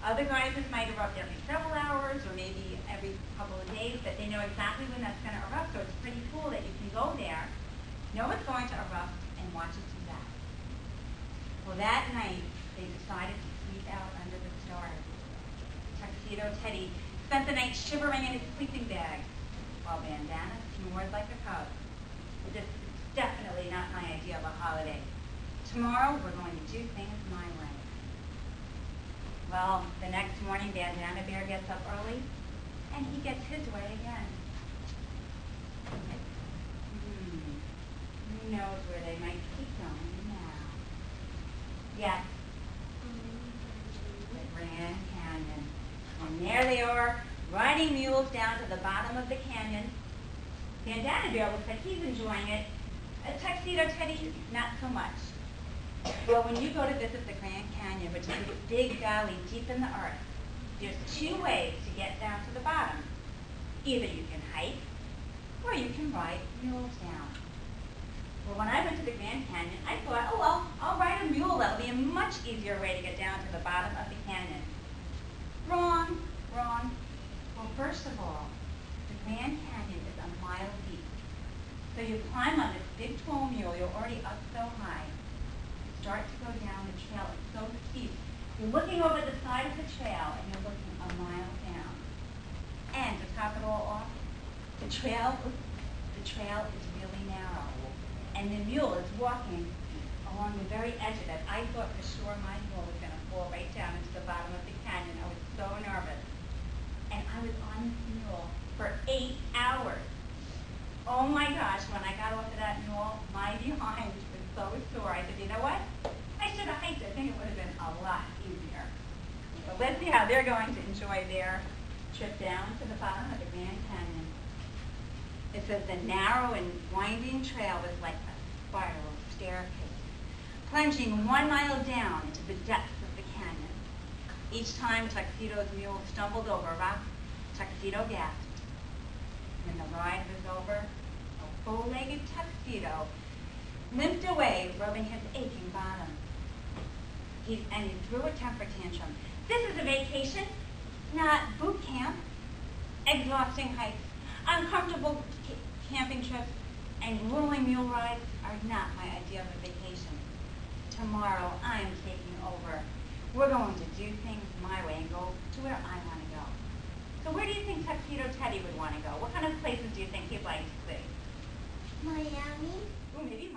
Other drivers might erupt every several hours or maybe every couple of days, but they know exactly when that's going to erupt, so it's pretty cool that you can go there, know it's going to erupt, and watch it do that. Well, that night, they decided to sleep out under the stars. Tuxedo Teddy spent the night shivering in his sleeping bag, while Bandana snored like a cub. This is definitely not my idea of a holiday. Tomorrow, we're going to do things my way. Well, the next morning, Bandana Bear gets up early, and he gets his way again. Who knows where they might keep going now? Yes, the Grand Canyon. And there they are, riding mules down to the bottom of the canyon. Bandana Bear looks like he's enjoying it. Tuxedo Teddy, not so much. Well, when you go to visit the Grand Canyon, which is a big valley deep in the earth, there's two ways to get down to the bottom. Either you can hike, or you can ride mules down. Well, when I went to the Grand Canyon, I thought, oh well, I'll ride a mule. That'll be a much easier way to get down to the bottom of the canyon. Wrong, wrong. Well, first of all, the Grand Canyon is a mile deep. So you climb on this big tall mule, you're already up so high. Start to go down the trail. It's so steep. You're looking over the side of the trail, and you're looking a mile down. And to top it all off, the trail is really narrow. And the mule is walking along the very edge of it. I thought for sure my mule was going to fall right down into the bottom of the canyon. I was so nervous. And I was on this mule for 8 hours. Oh my gosh, when I got off of that mule, my behind was so sore. I said, you know what? I should have hiked. I think it would have been a lot easier. But let's see how they're going to enjoy their trip down to the bottom of the Grand Canyon. It says the narrow and winding trail was like a spiral staircase, plunging 1 mile down into the depths of the canyon. Each time Tuxedo's mule stumbled over a rock, Tuxedo gasped. When the ride was over, a bow-legged Tuxedo limped away, rubbing his aching bottom. He threw a temper tantrum. This is a vacation, not boot camp. Exhausting hikes, uncomfortable camping trips, and grueling mule rides are not my idea of a vacation. Tomorrow, I am taking over. We're going to do things my way and go to where I want to go. So where do you think Tuxedo Teddy would want to go? What kind of places do you think he'd like to see? Miami. Ooh, maybe